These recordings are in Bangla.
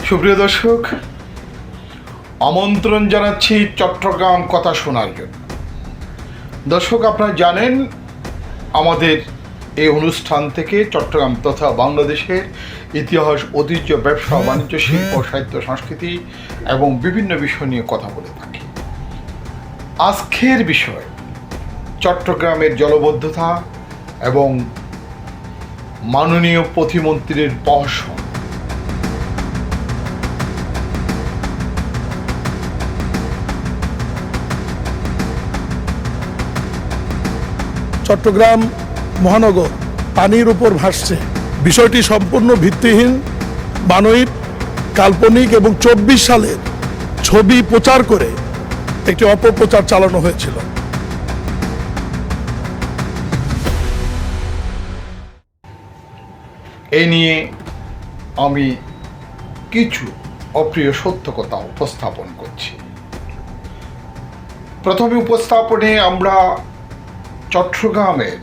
সুপ্রিয় দর্শক, আমন্ত্রণ জানাচ্ছি চট্টগ্রাম কথা শোনার জন্য। দর্শক, আপনারা জানেন আমাদের এই অনুষ্ঠান থেকে চট্টগ্রাম তথা বাংলাদেশের ইতিহাস, ঐতিহ্য, ব্যবসা, বাণিজ্য, শিল্প, সাহিত্য, সংস্কৃতি এবং বিভিন্ন বিষয় নিয়ে কথা বলে থাকি। আজকের বিষয় চট্টগ্রামের জলবদ্ধতা এবং মাননীয় প্রতিমন্ত্রীর প্রহসন। চট্টগ্রাম মহানগর পানির উপর ভাসছে। বিষয়টি সম্পূর্ণ ভিত্তিহীন, বানোয়াট, কাল্পনিক এবং 24 সালের ছবি প্রচার করে একটি অপপ্রচার চালানো হয়েছিল। এই নিয়ে আমি কিছু অপ্রিয় সত্য কথা উপস্থাপন করছি। প্রথমে উপস্থাপনে আমরা চট্টগ্রামের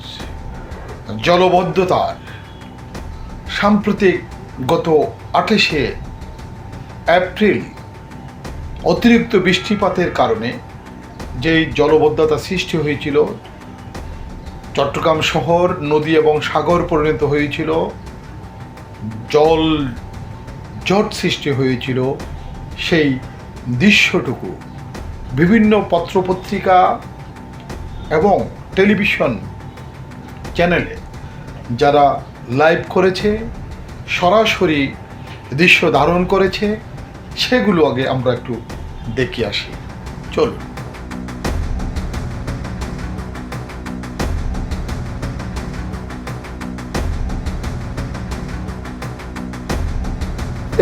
জলবদ্ধতার সাম্প্রতিক গত 28শে এপ্রিল অতিরিক্ত বৃষ্টিপাতের কারণে যেই জলবদ্ধতা সৃষ্টি হয়েছিল, চট্টগ্রাম শহর নদী এবং সাগর পরিণত হয়েছিল, জল জট সৃষ্টি হয়েছিল, সেই দৃশ্যটুকু বিভিন্ন পত্রপত্রিকা এবং টেলিভিশন চ্যানেলে যারা লাইভ করেছে, সরাসরি দৃশ্য ধারণ করেছে, সেগুলো আগে আমরা একটু দেখে আসি। চলুন।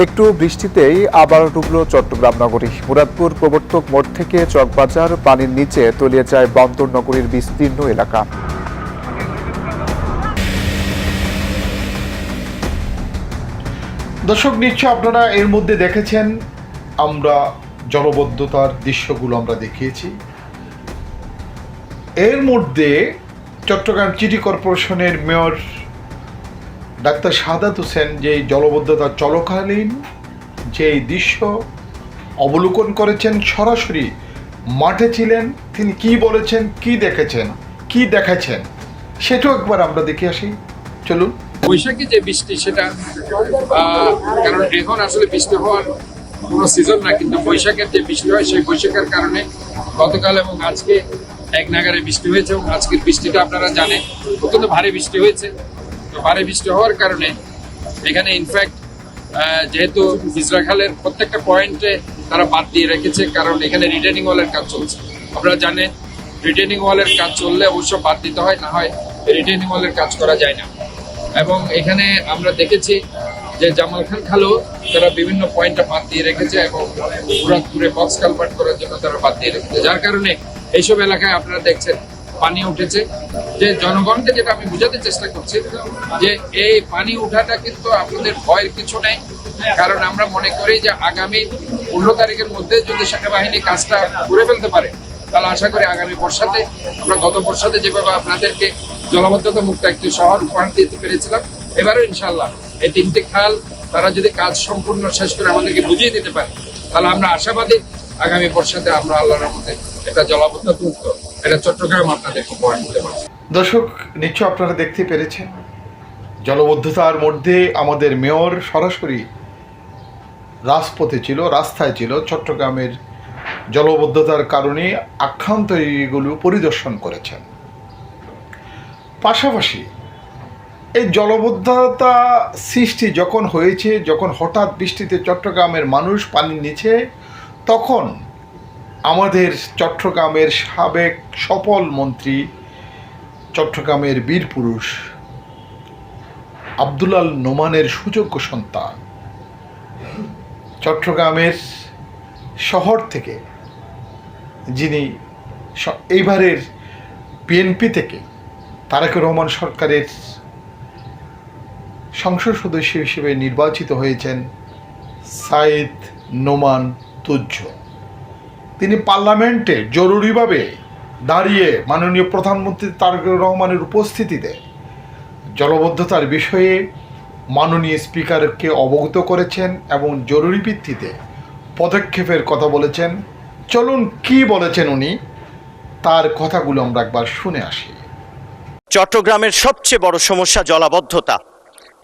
একটু বৃষ্টিতেই আবার ডুবল চট্টগ্রাম নগরী। মুরাদপুর প্রবর্তক মোড় থেকে চকবাজার পানির নিচে তলিয়ে যায় বন্দর নগরীর বিস্তীর্ণ এলাকা। দর্শক, নিশ্চয় আপনারা এর মধ্যে দেখেছেন, আমরা জলবদ্ধতার দৃশ্যগুলো আমরা দেখিয়েছি। এর মধ্যে চট্টগ্রাম সিটি কর্পোরেশনের মেয়র ডাক্তার শাহাদাত হোসেন যে জলবদ্ধতা চলাকালীন যে দৃশ্য অবলোকন করেছেন, সরাসরি মাঠে ছিলেন, তিনি কি বলেছেন, কি দেখেছেন, কি দেখাচ্ছেন, সেটাও একবার আমরা দেখে আসি। চলুন। বৈশাখী যে বৃষ্টি, সেটা কারণ এখন আসলে বৃষ্টি হওয়ার কোনো সিজন না, কিন্তু বৈশাখের যে বৃষ্টি হয় সেই বৈশাখের কারণে গতকাল এবং আজকে এক নাগারে বৃষ্টি হয়েছে। এবং আজকের বৃষ্টিটা আপনারা জানেন অত্যন্ত ভারী বৃষ্টি হয়েছে। তো ভারী বৃষ্টি হওয়ার কারণে এখানে ইনফ্যাক্ট যেহেতু হিজরা খালের প্রত্যেকটা পয়েন্টে তারা বাদ দিয়ে রেখেছে, কারণ এখানে রিটেনিং ওয়ালের কাজ চলছে। আপনারা জানেন রিটেনিং ওয়ালের কাজ চললে অবশ্য বাদ দিতে হয়, না হয় রিটেনিং ওয়ালের কাজ করা যায় না। এবং এখানে আমরা দেখেছি যে জামাল খান খালও তারা বিভিন্ন পয়েন্টে বাদ দিয়ে রেখেছে এবং মুরাদপুরে বক্স কালভার্ট করার জন্য তারা বাদ দিয়ে রেখেছে, যার কারণে এইসব এলাকায় আপনারা দেখছেন পানি উঠেছে। যে জনগণকে যেটা আমি বোঝাতে চেষ্টা করছি যে এই পানি উঠাটা কিন্তু আপনাদের ভয়ের কিছু নেই, কারণ আমরা মনে করি যে আগামী 15 তারিখের মধ্যে যদি সেনাবাহিনী কাজটা করে ফেলতে পারে, তাহলে আশা করি আগামী বর্ষাতে আমরা গত বর্ষাতে যেভাবে আপনাদেরকে জলবদ্ধতা মুক্ত একটি শহর উপহার দিতে পেরেছিলাম, এবারও ইনশাল্লাহ এই 3টি খাল তারা যদি কাজ সম্পূর্ণ শেষ করে আমাদেরকে বুঝিয়ে দিতে পারে, তাহলে আমরা আশাবাদী আগামী বর্ষাতে আমরা আল্লাহর রহমতে এটা জলবদ্ধতা মুক্ত এটা চট্টগ্রাম আপনাদেরকে উপহার দিতে পারি। দর্শক, নিশ্চয় আপনারা দেখতে পেরেছেন, জলবদ্ধতার মধ্যে আমাদের মেয়র সরাসরি রাজপথে ছিল, রাস্তায় ছিল, চট্টগ্রামের জলবদ্ধতার কারণে আক্রান্ত এরিয়াগুলো পরিদর্শন করেছেন। পাশাপাশি এই জলবদ্ধতা সৃষ্টি যখন হয়েছে, যখন হঠাৎ বৃষ্টিতে চট্টগ্রামের মানুষ পানির নিচে, তখন আমাদের চট্টগ্রামের সাবেক সফল মন্ত্রী, চট্টগ্রামের বীর পুরুষ আব্দুল আল নোমানের সুযোগ্য সন্তান, চট্টগ্রামের শহর থেকে যিনি এইবারের বিএনপি থেকে তারেক রহমান সরকারের সংসদ সদস্য হিসেবে নির্বাচিত হয়েছেন, সাইদ নোমান তুজ্জ, তিনি পার্লামেন্টে জরুরিভাবে দাঁড়িয়ে মাননীয় প্রধানমন্ত্রী তারেক রহমানের উপস্থিতিতে জলবদ্ধতার বিষয়ে মাননীয় স্পিকারকে অবগত করেছেন এবং জরুরি ভিত্তিতে পদক্ষেপের কথা বলেছেন। চলুন কি বলেছেন উনি, তার কথাগুলো আমরা একবার শুনে আসি। চট্টগ্রামের সবচেয়ে বড় সমস্যা জলাবদ্ধতা।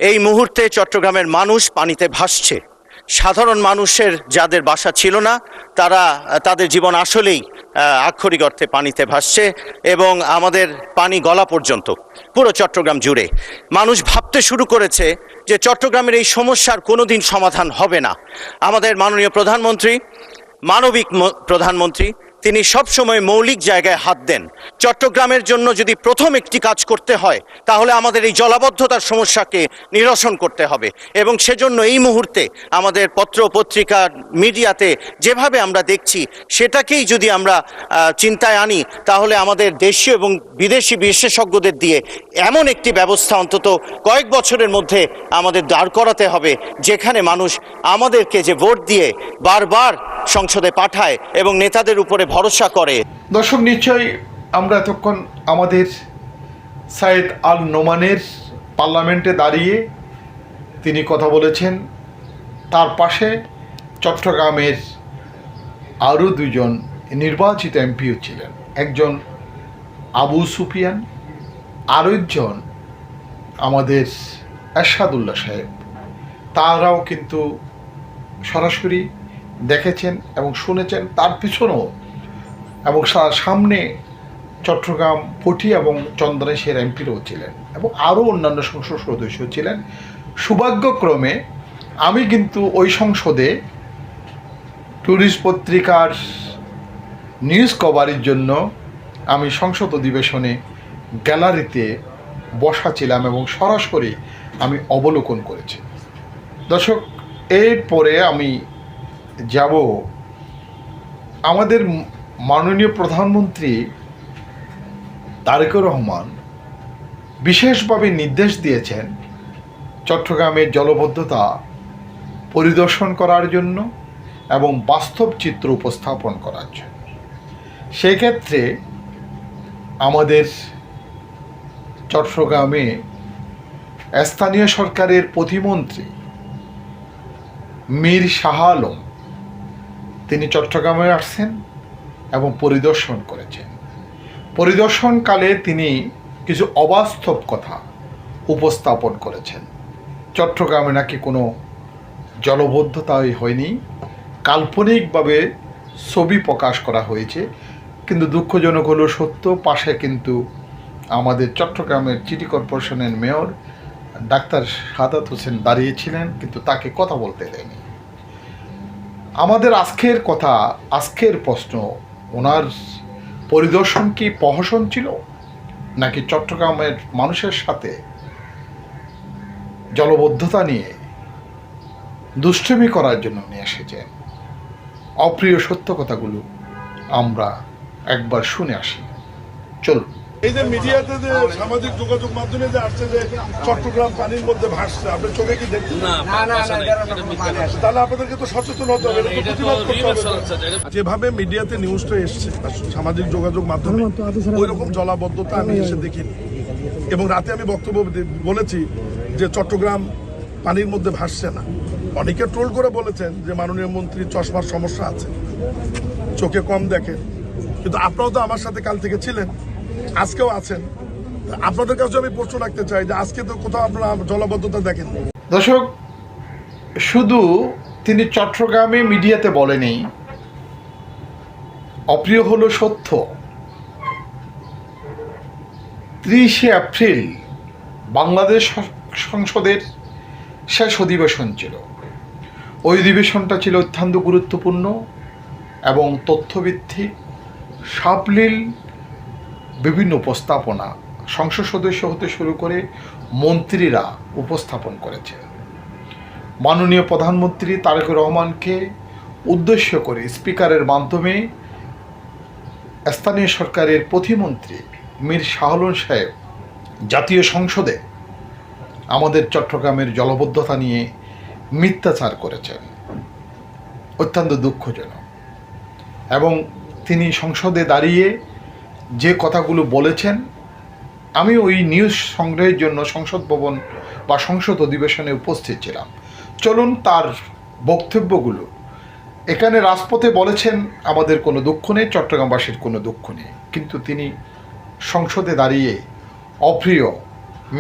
এই মুহূর্তে চট্টগ্রামের মানুষ পানিতে ভাসছে। সাধারণ মানুষের যাদের বাসা ছিল না, তাদের জীবন আসলেই আক্ষরিক অর্থে পানিতে ভাসছে এবং আমাদের পানি গলা পর্যন্ত পুরো চট্টগ্রাম জুড়ে। মানুষ ভাবতে শুরু করেছে যে চট্টগ্রামের এই সমস্যার কোনোদিন সমাধান হবে না। আমাদের মাননীয় প্রধানমন্ত্রী, মানবিক প্রধানমন্ত্রী, তিনি সবসময় মৌলিক জায়গায় হাত দেন। চট্টগ্রামের জন্য যদি প্রথম একটি কাজ করতে হয় তাহলে আমাদের এই জলাবদ্ধতার সমস্যাকে নিরসন করতে হবে এবং সেজন্য এই মুহূর্তে আমাদের পত্র পত্রিকা মিডিয়াতে যেভাবে আমরা দেখছি সেটাকেই যদি আমরা চিন্তায় আনি তাহলে আমাদের দেশীয় এবং বিদেশি বিশেষজ্ঞদের দিয়ে এমন একটি ব্যবস্থা অন্তত কয়েক বছরের মধ্যে আমাদের দাঁড় করাতে হবে যেখানে মানুষ আমাদেরকে যে ভোট দিয়ে বারবার সংসদে পাঠায় এবং নেতাদের উপরে ভরসা করে। দর্শক, নিশ্চয়ই আমরা এতক্ষণ আমাদের সাইদ আল নোমানের পার্লামেন্টে দাঁড়িয়ে তিনি কথা বলেছেন। তার পাশে চট্টগ্রামের আরও দুজন নির্বাচিত এমপিও ছিলেন, একজন আবু সুফিয়ান, আরও একজন আমাদের এরশাদুল্লাহ সাহেব। তারাও কিন্তু সরাসরি দেখেছেন এবং শুনেছেন। তার পিছনেও এবং সামনে চট্টগ্রাম পটি এবং চন্দনেশের এমপিরাও ছিলেন এবং আরও অন্যান্য সংসদ সদস্য ছিলেন। সৌভাগ্যক্রমে আমি কিন্তু ওই সংসদে টুরিস্ট পত্রিকার নিউজ কভারের জন্য আমি সংসদ অধিবেশনে গ্যালারিতে বসা ছিলাম এবং সরাসরি আমি অবলোকন করেছি। দর্শক, এরপরে আমি যাব আমাদের মাননীয় প্রধানমন্ত্রী তারেক রহমান বিশেষভাবে নির্দেশ দিয়েছেন চট্টগ্রামের জলাবদ্ধতা পরিদর্শন করার জন্য এবং বাস্তব চিত্র উপস্থাপন করার জন্য। সেক্ষেত্রে আমাদের চট্টগ্রামে স্থানীয় সরকারের প্রতিমন্ত্রী মীর শাহ আলম তিনি চট্টগ্রামে আসছেন এবং পরিদর্শন করেছেন। পরিদর্শনকালে তিনি কিছু অবাস্তব কথা উপস্থাপন করেছেন। চট্টগ্রামে নাকি কোনো জলাবদ্ধতাই হয়নি, কাল্পনিকভাবে ছবি প্রকাশ করা হয়েছে। কিন্তু দুঃখজনক হলো সত্য, পাশে কিন্তু আমাদের চট্টগ্রামের সিটি কর্পোরেশনের মেয়র ডাক্তার সাদাত হোসেন দাঁড়িয়েছিলেন, কিন্তু তাকে কথা বলতে দেয়নি। আমাদের আজকের প্রশ্ন, ওনার পরিদর্শন কি প্রহসন ছিল নাকি চট্টগ্রামের মানুষের সাথে জলাবদ্ধতা নিয়ে দুষ্টুমি করার জন্য নিয়ে এসেছেন? অপ্রিয় সত্য কথাগুলো আমরা একবার শুনে আসি। চলুন। এই যে মিডিয়াতে যে সামাজিক যোগাযোগ মাধ্যমে যে আসছে যে চট্টগ্রাম পানির মধ্যে ভাসছে, আপনার চোখে কি দেখছেন? তাহলে আপনাদেরকে তো সচেতন হতে হবে, প্রতিবাদ করতে হবে। যেভাবে মিডিয়াতে নিউজটা এসছে সামাজিক যোগাযোগ মাধ্যমে, ওই রকম জলাবদ্ধতা আমি এসে দেখিনি। এবং রাতে আমি বক্তব্য বলেছি যে চট্টগ্রাম পানির মধ্যে ভাসছে না। অনেকে ট্রোল করে বলেছেন যে মাননীয় মন্ত্রী চশমার সমস্যা আছে, চোখে কম দেখেন, কিন্তু আপনারাও তো আমার সাথে কাল থেকে ছিলেন, আজকেও আছেন। আপনাদের কাছে আমি প্রশ্ন রাখতে চাই যে আজকে তো কোথাও আপনারা জলাবদ্ধতা দেখেন। দর্শক, শুধু তিনি চট্টগ্রামে মিডিয়াতে বলেনি, অপ্রিয় হলো সত্য। 30শে এপ্রিল বাংলাদেশ সংসদের শেষ অধিবেশন ছিল। ওই অধিবেশনটা ছিল অত্যন্ত গুরুত্বপূর্ণ এবং তথ্যভিত্তিক, সাবলীল বিভিন্ন উপস্থাপনা সংসদ সদস্য হতে শুরু করে মন্ত্রীরা উপস্থাপন করেছেন। মাননীয় প্রধানমন্ত্রী তারেক রহমানকে উদ্দেশ্য করে স্পিকারের মাধ্যমে স্থানীয় সরকারের প্রতিমন্ত্রী মীর শাহ আলম সাহেব জাতীয় সংসদে আমাদের চট্টগ্রামের জলাবদ্ধতা নিয়ে মিথ্যাচার করেছেন, অত্যন্ত দুঃখজনক। এবং তিনি সংসদে দাঁড়িয়ে যে কথাগুলো বলেছেন আমি ওই নিউজ সংগ্রহের জন্য সংসদ ভবন বা সংসদ অধিবেশনে উপস্থিত ছিলাম। চলুন তার বক্তব্যগুলো। এখানে রাজপথে বলেছেন আমাদের কোনো দুঃখ নেই, চট্টগ্রামবাসীর কোনো দুঃখ নেই, কিন্তু তিনি সংসদে দাঁড়িয়ে অপ্রিয়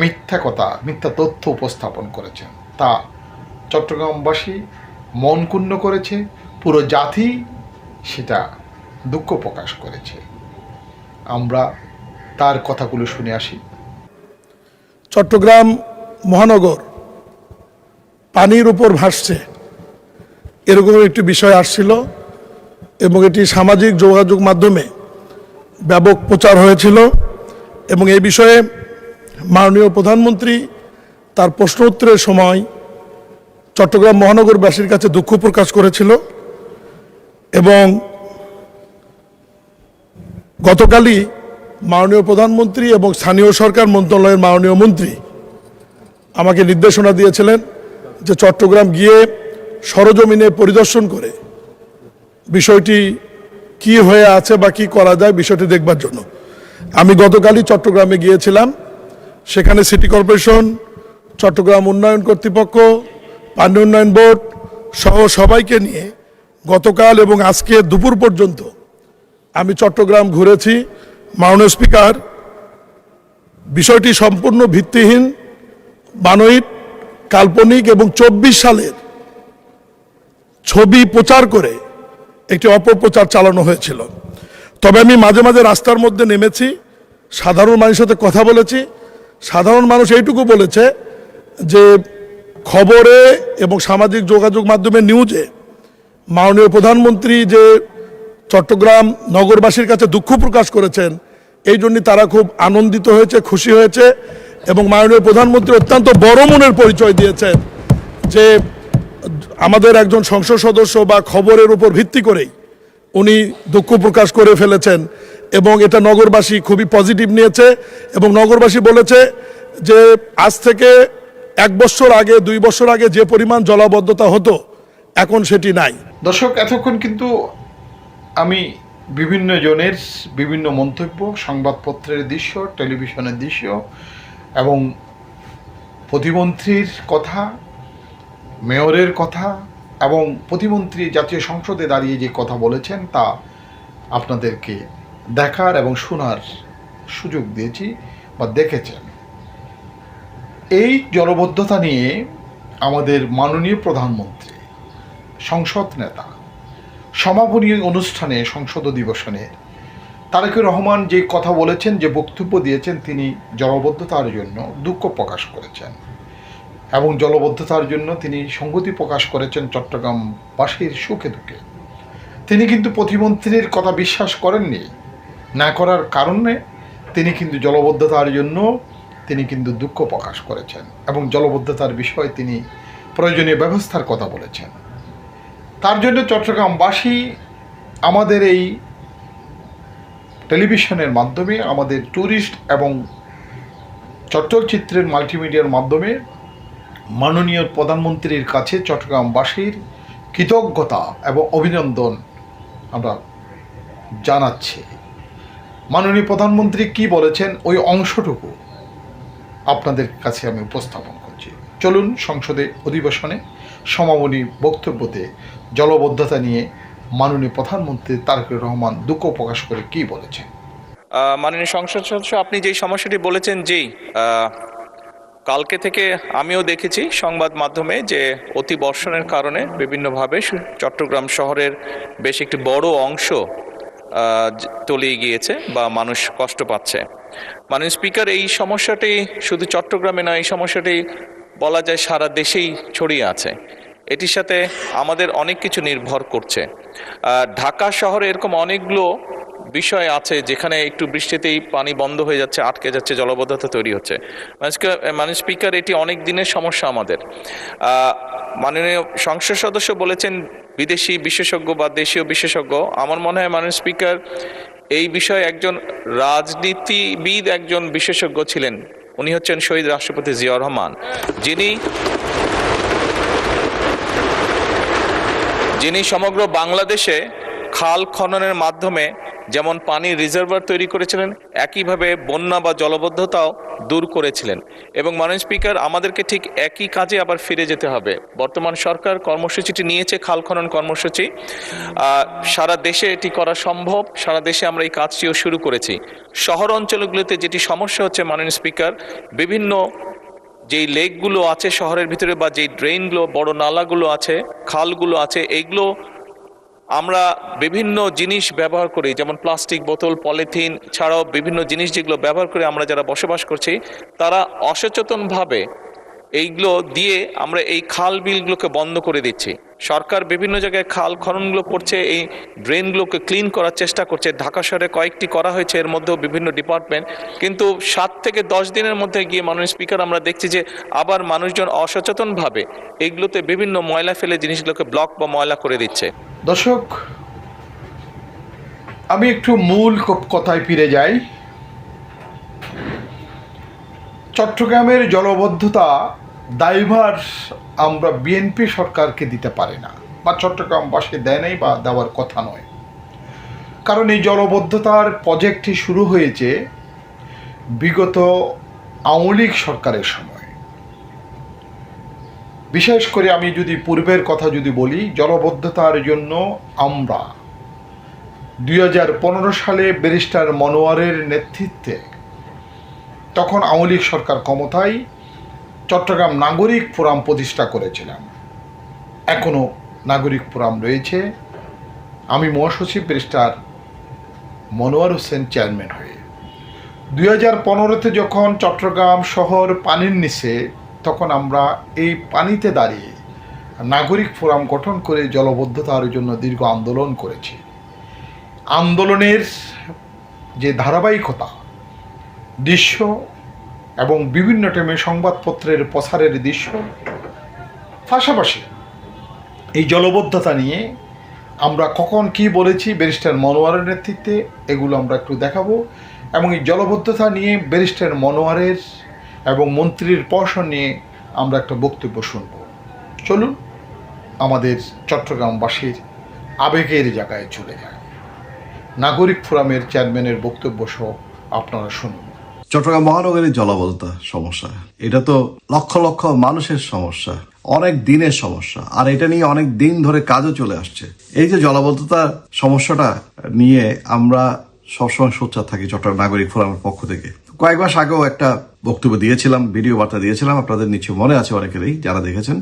মিথ্যা কথা, মিথ্যা তথ্য উপস্থাপন করেছেন। তা চট্টগ্রামবাসী মন ক্ষুণ্ণ করেছে, পুরো জাতি সেটা দুঃখ প্রকাশ করেছে। আমরা তার কথাগুলো শুনে আসি। চট্টগ্রাম মহানগর পানির উপর ভাসছে, এরকম একটি বিষয় আসছিল এবং এটি সামাজিক যোগাযোগ মাধ্যমে ব্যাপক প্রচার হয়েছিল এবং এই বিষয়ে মাননীয় প্রধানমন্ত্রী তার প্রশ্ন উত্তরের সময় চট্টগ্রাম মহানগরবাসীর কাছে দুঃখ প্রকাশ করেছিল এবং গতকালই মাননীয় প্রধানমন্ত্রী এবং স্থানীয় সরকার মন্ত্রণালয়ের মাননীয় মন্ত্রী আমাকে নির্দেশনা দিয়েছিলেন যে চট্টগ্রাম গিয়ে সরজমিনে পরিদর্শন করে বিষয়টি কি হয়ে আছে বা কি করা যায় বিষয়টি দেখবার জন্য। আমি গতকালই চট্টগ্রামে গিয়েছিলাম। সেখানে সিটি কর্পোরেশন, চট্টগ্রাম উন্নয়ন কর্তৃপক্ষ, পানি উন্নয়ন বোর্ড সহ সবাইকে নিয়ে গতকাল এবং আজকে দুপুর পর্যন্ত আমি চট্টগ্রাম ঘুরেছি। মাননীয় স্পিকার, বিষয়টি সম্পূর্ণ ভিত্তিহীন, বানোয়াট, কাল্পনিক এবং 24 সালের ছবি প্রচার করে একটি অপপ্রচার চালানো হয়েছিল। তবে আমি মাঝে মাঝে রাস্তার মধ্যে নেমেছি, সাধারণ মানুষের সাথে কথা বলেছি। সাধারণ মানুষ এইটুকু বলেছে যে খবরে এবং সামাজিক যোগাযোগ মাধ্যমে নিউজে মাননীয় প্রধানমন্ত্রী যে চট্টগ্রাম নগরবাসীর কাছে দুঃখ প্রকাশ করেছেন, এই জন্য তারা খুব আনন্দিত হয়েছে, খুশি হয়েছে এবং মাননীয় প্রধানমন্ত্রী অত্যন্ত বড় মনের পরিচয় দিয়েছেন যে আমাদের একজন সংসদ সদস্য বা খবরের উপর ভিত্তি করেই উনি দুঃখ প্রকাশ করে ফেলেছেন এবং এটা নগরবাসী খুবই পজিটিভ নিয়েছে এবং নগরবাসী বলেছে যে আজ থেকে 1 বছর আগে, 2 বছর আগে যে পরিমাণ জলাবদ্ধতা হতো এখন সেটি নাই। দর্শক, এতক্ষণ কিন্তু আমি বিভিন্ন জনের বিভিন্ন মন্তব্য, সংবাদপত্রের দৃশ্য, টেলিভিশনের দৃশ্য এবং প্রতিমন্ত্রীর কথা, মেয়রের কথা এবং প্রতিমন্ত্রী জাতীয় সংসদে দাঁড়িয়ে যে কথা বলেছেন তা আপনাদেরকে দেখার এবং শোনার সুযোগ দিয়েছি বা দেখেছেন। এই জলবদ্ধতা নিয়ে আমাদের মাননীয় প্রধানমন্ত্রী, সংসদ নেতা সমাপনী অনুষ্ঠানে সংসদ অধিবেশনে তারেক রহমান যে কথা বলেছেন, যে বক্তব্য দিয়েছেন, তিনি জলবদ্ধতার জন্য দুঃখ প্রকাশ করেছেন এবং জলবদ্ধতার জন্য তিনি সংহতি প্রকাশ করেছেন চট্টগ্রামবাসীর সুখে দুঃখে। তিনি কিন্তু প্রতিমন্ত্রীর কথা বিশ্বাস করেননি, না করার কারণে তিনি কিন্তু জলবদ্ধতার জন্য তিনি কিন্তু দুঃখ প্রকাশ করেছেন এবং জলবদ্ধতার বিষয়ে তিনি প্রয়োজনীয় ব্যবস্থার কথা বলেছেন। তার জন্য চট্টগ্রামবাসী আমাদের এই টেলিভিশনের মাধ্যমে, আমাদের ট্যুরিস্ট এবং চট্টচিত্রের মাল্টিমিডিয়ার মাধ্যমে মাননীয় প্রধানমন্ত্রীর কাছে চট্টগ্রামবাসীর কৃতজ্ঞতা এবং অভিনন্দন আমরা জানাচ্ছি। মাননীয় প্রধানমন্ত্রী কি বলেছেন ওই অংশটুকু আপনাদের কাছে আমি উপস্থাপন করছি। চলুন সংসদে অধিবেশনে সমাপনী বক্তব্যতে জলবদ্ধতা নিয়ে মাননীয় প্রধানমন্ত্রী তারেক রহমান দুঃখ প্রকাশ করে কি বলেছেন। মাননীয় সংসদ সদস্য, আপনি যেই সমস্যাটি বলেছেন, যেই কালকে থেকে আমিও দেখেছি সংবাদ মাধ্যমে যে অতি বর্ষণের কারণে বিভিন্নভাবে চট্টগ্রাম শহরের বেশ একটি বড় অংশ তলিয়ে গিয়েছে বা মানুষ কষ্ট পাচ্ছে। মাননীয় স্পিকার, এই সমস্যাটি শুধু চট্টগ্রামে নয়, এই সমস্যাটি বলা যায় সারা দেশেই ছড়িয়ে আছে। এটির সাথে আমাদের অনেক কিছু নির্ভর করছে। ঢাকা শহরে এরকম অনেকগুলো বিষয় আছে যেখানে একটু বৃষ্টিতেই পানি বন্ধ হয়ে যাচ্ছে, আটকে যাচ্ছে, জলবদ্ধতা তৈরি হচ্ছে। মাননীয় স্পিকার, এটি অনেক দিনের সমস্যা আমাদের। মাননীয় সংসদ সদস্য বলেছেন বিদেশি বিশেষজ্ঞ বা দেশীয় বিশেষজ্ঞ। আমার মনে হয় মাননীয় স্পিকার, এই বিষয়ে একজন রাজনীতিবিদ, একজন বিশেষজ্ঞ ছিলেন। উনি হচ্ছেন শহীদ রাষ্ট্রপতি জিয়াউর রহমান, যিনি সমগ্র বাংলাদেশে খাল খননের মাধ্যমে যেমন পানির রিজার্ভার তৈরি করেছিলেন, একইভাবে বন্যা বা জলবদ্ধতাও দূর করেছিলেন। এবং মাননীয় স্পিকার, আমাদেরকে ঠিক একই কাজে আবার ফিরে যেতে হবে। বর্তমান সরকার কর্মসূচিটি নিয়েছে, খাল খনন কর্মসূচি। সারা দেশে এটি করা সম্ভব, সারা দেশে আমরা এই কাজটিও শুরু করেছি। শহর অঞ্চলগুলোতে যেটি সমস্যা হচ্ছে মাননীয় স্পিকার, বিভিন্ন যেই লেকগুলো আছে শহরের ভিতরে বা যেই ড্রেনগুলো, বড় নালাগুলো আছে, খালগুলো আছে, এইগুলো আমরা বিভিন্ন জিনিস ব্যবহার করি, যেমন প্লাস্টিক বোতল, পলিথিন ছাড়াও বিভিন্ন জিনিস যেগুলো ব্যবহার করে আমরা যারা বসবাস করছি, তারা অসচেতনভাবে এইগুলো দিয়ে আমরা এই খাল বিলগুলোকে বন্ধ করে দিচ্ছি। সরকার বিভিন্ন জায়গায় খাল খননগুলো করছে, এই ড্রেনগুলোকে ক্লিন করার চেষ্টা করছে। ঢাকা শহরে কয়েকটি করা হয়েছে, এর মধ্যেও বিভিন্ন ডিপার্টমেন্ট, কিন্তু 7 থেকে 10 দিনের মধ্যে গিয়ে মাননীয় স্পিকার আমরা দেখছি যে আবার মানুষজন অসচেতনভাবে এইগুলোতে বিভিন্ন ময়লা ফেলে জিনিসগুলোকে ব্লক বা ময়লা করে দিচ্ছে। দর্শক, আমি একটু মূল কথায় ফিরে যাই। চট্টগ্রামের জলবদ্ধতা দায়ভার আমরা বিএনপি সরকারকে দিতে পারি না, বা চট্টগ্রামবাসী দেয় নাই বা দেওয়ার কথা নয়। কারণ এই জলবদ্ধতার প্রজেক্টটি শুরু হয়েছে বিগত আওয়ামী লীগ সরকারের সময়। বিশেষ করে আমি যদি পূর্বের কথা যদি বলি, জলবদ্ধতার জন্য আমরা 2015 সালে ব্যারিস্টার মনোয়ারের নেতৃত্বে, তখন আওয়ামী লীগ সরকার ক্ষমতায়, চট্টগ্রাম নাগরিক ফোরাম প্রতিষ্ঠা করেছিলাম। এখনও নাগরিক ফোরাম রয়েছে। আমি মহাসচিব ব্যারিস্টার মনোয়ার হোসেন চেয়ারম্যান হয়ে 2015-তে যখন চট্টগ্রাম শহর পানির নিচে, তখন আমরা এই পানিতে দাঁড়িয়ে নাগরিক ফোরাম গঠন করে জলবদ্ধতার জন্য দীর্ঘ আন্দোলন করেছি। আন্দোলনের যে ধারাবাহিকতা, দৃশ্য এবং বিভিন্ন টাইমে সংবাদপত্রের প্রচারের দৃশ্য, পাশাপাশি এই জলবদ্ধতা নিয়ে আমরা কখন কি বলেছি ব্যারিস্টার মনোয়ারের নেতৃত্বে, এগুলো আমরা একটু দেখাবো। এবং এই জলবদ্ধতা নিয়ে ব্যারিস্টার মনোয়ারের এবং মন্ত্রীর প্রশাসন নিয়ে আমরা একটা বক্তব্য শুনব। চলুন আমাদের চট্টগ্রামবাসীর আবেগের জায়গায় চলে যায়। নাগরিক ফোরামের চেয়ারম্যানের বক্তব্য সহ আপনারা শুনুন। চট্টগ্রাম মহানগরীর জলাবদ্ধতা সমস্যা, এটা তো লক্ষ লক্ষ মানুষের সমস্যা, অনেক দিনের সমস্যা, আর এটা নিয়ে অনেক দিন ধরে কাজও চলে আসছে। এই যে জলাবদ্ধতা সমস্যাটা নিয়ে আমরা সবসময় সোচ্চার থাকি চট্টগ্রাম নাগরিক ফোরামের পক্ষ থেকে। কয়েক মাস আগেও একটা বক্তব্য দিয়েছিলাম, ভিডিও বার্তা দিয়েছিলাম, আপনাদের নিশ্চয় মনে আছে অনেকেরই যারা দেখেছেন,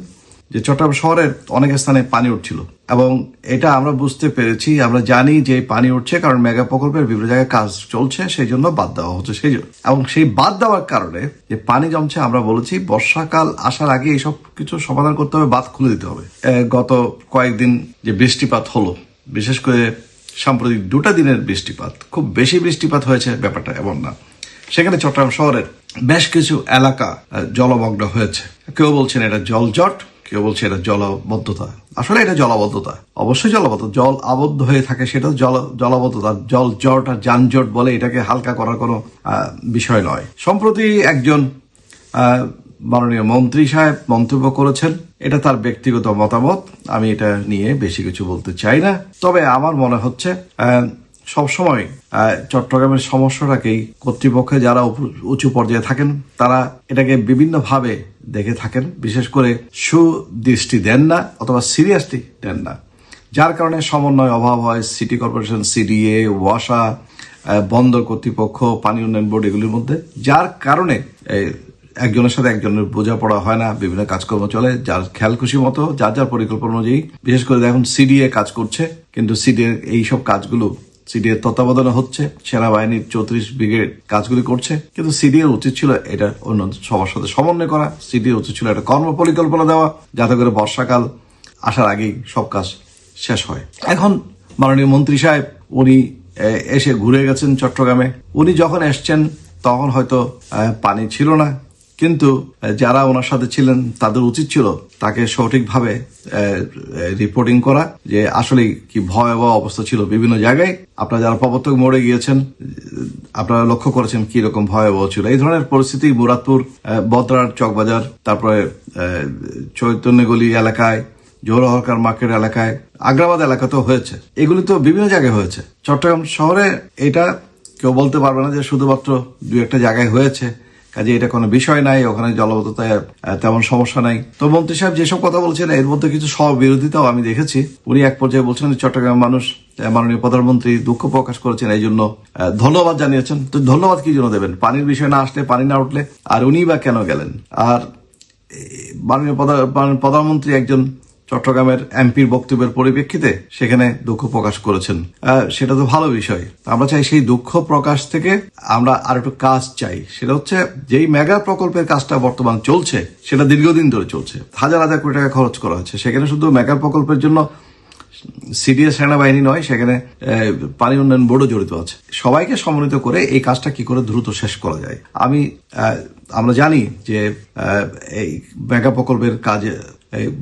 যে চট্টগ্রাম শহরের অনেক স্থানে পানি উঠছিল এবং এটা আমরা বুঝতে পেরেছি, আমরা জানি যে পানি উঠছে কারণ মেগা প্রকল্পের বিভিন্ন জায়গায় কাজ চলছে, সেই জন্য বাদ দেওয়া হচ্ছে। সেই জন্য এবং সেই বাদ দেওয়ার কারণে যে পানি জমছে, আমরা বলেছি বর্ষাকাল আসার আগে এইসব কিছু সমাধান করতে হবে, বাঁধ খুলে দিতে হবে। গত কয়েকদিন যে বৃষ্টিপাত হলো, বিশেষ করে সাম্প্রতিক 2টা দিনের বৃষ্টিপাত, খুব বেশি বৃষ্টিপাত হয়েছে ব্যাপারটা এমন না, সেখানে চট্টগ্রাম শহরের বেশ কিছু এলাকা জলমগ্ন হয়েছে। কেউ বলছেন এটা জলজট, কেউ বলছে এটা জলবদ্ধতা। আসলে এটা জলাবদ্ধতা, অবশ্যই জলাবদ্ধ, জল আবদ্ধ হয়ে থাকে, সেটা জলাবদ্ধতা। জল জট আর যানজট বলে এটাকে হালকা করার কোনো বিষয় নয়। সম্প্রতি একজন মাননীয় মন্ত্রী সাহেব মন্তব্য করেছেন, এটা তার ব্যক্তিগত মতামত, আমি এটা নিয়ে বেশি কিছু বলতে চাই না। তবে আমার মনে হচ্ছে সবসময় চট্টগ্রামের সমস্যাটাকেই কর্তৃপক্ষে যারা উঁচু পর্যায়ে থাকেন তারা এটাকে বিভিন্নভাবে দেখে থাকেন, বিশেষ করে সুদৃষ্টি দেন না অথবা সিরিয়াসলি দেন না, যার কারণে সমন্বয় অভাব হয়। সিটি কর্পোরেশন, সিডিএ, ওয়াসা, বন্দর কর্তৃপক্ষ, পানি উন্নয়ন বোর্ড, এগুলির মধ্যে, যার কারণে একজনের সাথে একজনের বোঝাপড়া হয় না, বিভিন্ন কাজকর্ম চলে যার খেয়াল খুশি মতো, যার যার পরিকল্পনা অনুযায়ী। বিশেষ করে দেখুন সিডিএ কাজ করছে, কিন্তু সিডিএ এইসব কাজগুলো সিডিএর তত্ত্বাবধানে হচ্ছে, সেনাবাহিনীর 34 ব্রিগেড কাজগুলি করছে, কিন্তু সিডিএর উচিত ছিল এটা অন্য সবার সাথে সমন্বয় করা। সিডিএর উচিত ছিল একটা কর্ম পরিকল্পনা দেওয়া, যাতে করে বর্ষাকাল আসার আগেই সব কাজ শেষ হয়। এখন মাননীয় মন্ত্রী সাহেব উনি এসে ঘুরে গেছেন চট্টগ্রামে। উনি যখন এসছেন তখন হয়তো পানি ছিল না, কিন্তু যারা ওনার সাথে ছিলেন তাদের উচিত ছিল তাকে সঠিকভাবে রিপোর্টিং করা যে আসলে কি ভয়াবহ অবস্থা ছিল বিভিন্ন জায়গায়। আপনারা যারা প্রবর্তক মোড়ে গিয়েছেন আপনারা লক্ষ্য করেছেন কি রকম ভয়াবহ ছিল। এই ধরনের পরিস্থিতি মুরাদপুর, বদরার চকবাজার, তারপরে চৈতন্যগলি এলাকায় জহুর হরকার মার্কেট এলাকায়, আগ্রাবাদ এলাকাতেও হয়েছে। এগুলি তো বিভিন্ন জায়গায় হয়েছে। চট্টগ্রাম শহরে এটা কেউ বলতে পারবে না যে শুধুমাত্র 2-1টা জায়গায় হয়েছে, কাজে এটা কোনো বিষয় নাই, ওখানে জলবদ্ধতায় তেমন সমস্যা নাই। তো মন্ত্রী সাহেব যেসব কথা বলছেন এর মধ্যে কিছু বিরোধিতাও আমি দেখেছি। উনি এক পর্যায়ে বলছেন চট্টগ্রামের মানুষ, মাননীয় প্রধানমন্ত্রী দুঃখ প্রকাশ করেছেন, এই জন্য ধন্যবাদ জানিয়েছেন। তো ধন্যবাদ কি জন্য দেবেন? পানির বিষয় না আসলে, পানি না উঠলে আর উনি বা কেন গেলেন? আর মাননীয় প্রধানমন্ত্রী একজন চট্টগ্রামের এমপির বক্তব্যের পরিপ্রেক্ষিতে সেখানে দুঃখ প্রকাশ করেছেন, সেটা তো ভালো বিষয়। আমরা চাই সেই দুঃখ প্রকাশ থেকে আমরা আর একটু কাজ চাই। সেটা হচ্ছে যেই মেগা প্রকল্পের কাজটা বর্তমান চলছে সেটা দীর্ঘদিন ধরে চলছে, হাজার হাজার কোটি টাকা খরচ করা হচ্ছে। সেখানে শুধু মেগা প্রকল্পের জন্য সিডিএস সেনাবাহিনী নয়, সেখানে পানি উন্নয়ন বোর্ডও জড়িত আছে। সবাইকে সমন্বিত করে এই কাজটা কি করে দ্রুত শেষ করা যায়। আমরা জানি যে এই মেগা প্রকল্পের কাজে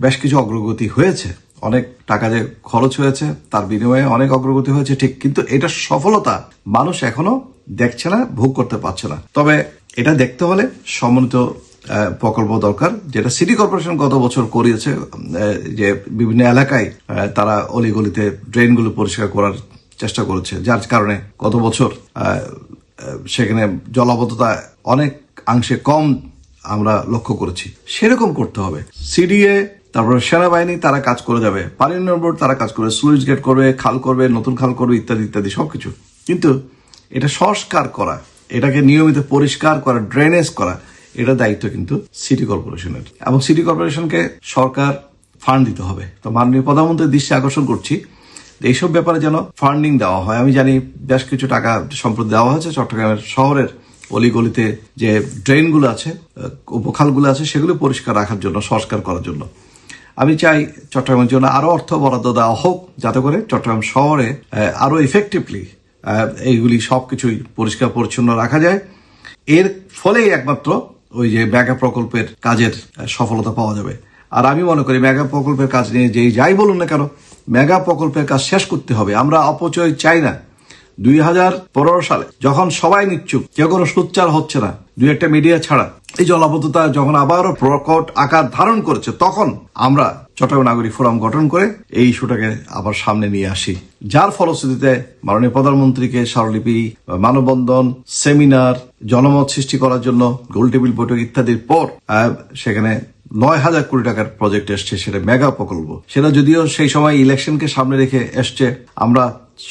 বেশ কিছু অগ্রগতি হয়েছে, অনেক টাকা যে খরচ হয়েছে তার বিনিময়ে অনেক অগ্রগতি হয়েছে ঠিক, কিন্তু এটা সফলতা মানুষ এখনো দেখছে না, ভোগ করতে পারছে না। তবে এটা দেখতে হলে সমন্বিত প্রকল্প দরকার, যেটা সিটি কর্পোরেশন গত বছর করিয়েছে, যে বিভিন্ন এলাকায় তারা অলিগলিতে ড্রেনগুলো পরিষ্কার করার চেষ্টা করেছে, যার কারণে গত বছর সেখানে জলাবদ্ধতা অনেক অংশে কম আমরা লক্ষ্য করেছি। সেরকম করতে হবে। সিডিএ, তারপর সেনাবাহিনী তারা কাজ করে যাবে, পানি উন্নয়ন বোর্ড তারা কাজ করবে, স্লুইস গেট করবে, খাল করবে, নতুন খাল করবে, ইত্যাদি ইত্যাদি সবকিছু। কিন্তু এটা সংস্কার করা, এটাকে নিয়মিত পরিষ্কার করা, ড্রেনেজ করা, এটা দায়িত্ব কিন্তু সিটি কর্পোরেশনের, এবং সিটি কর্পোরেশনকে সরকার ফান্ড দিতে হবে। তো মাননীয় প্রধানমন্ত্রীর দৃষ্টি আকর্ষণ করছি এইসব ব্যাপারে যেন ফান্ডিং দেওয়া হয়। আমি জানি বেশ কিছু টাকা সম্প্রতি দেওয়া হয়েছে চট্টগ্রামের শহরের অলিগলিতে যে ড্রেনগুলো আছে, উপখালগুলো আছে, সেগুলো পরিষ্কার রাখার জন্য, সংস্কার করার জন্য। আমি চাই চট্টগ্রামের জন্য আরো অর্থ বরাদ্দ দেওয়া হোক, যাতে করে চট্টগ্রাম শহরে আরো ইফেক্টিভলি এইগুলি সবকিছুই পরিষ্কার পরিচ্ছন্ন রাখা যায়। এর ফলেই একমাত্র ওই যে মেগা প্রকল্পের কাজের সফলতা পাওয়া যাবে। আর আমি মনে করি মেগা প্রকল্পের কাজ নিয়ে যাই বলুন না কেন, মেগা প্রকল্পের কাজ শেষ করতে হবে। আমরা অপচয় চাই না। 2015 সালে যখন সবাই নিচ্ছুক, কেউ কোনো সোচ্চার হচ্ছে না, 2-1টা মিডিয়া ছাড়া, এই জলাবদ্ধতা যখন আবারও প্রকট আকার ধারণ করেছে, তখন আমরা চট্টগ্রাম নাগরিক ফোরাম গঠন করে এই ইস্যুটাকে আবার সামনে নিয়ে আসি, যার ফলশ্রুতিতে মাননীয় প্রধানমন্ত্রীকে স্মারকলিপি, মানববন্ধন, সেমিনার, জনমত সৃষ্টি করার জন্য গোল টেবিল বৈঠক ইত্যাদির পর সেখানে 9,000 কোটি টাকার প্রজেক্ট এসছে, সেটা মেগা প্রকল্প। সেটা যদিও সেই সময় ইলেকশনকে সামনে রেখে এসছে, আমরা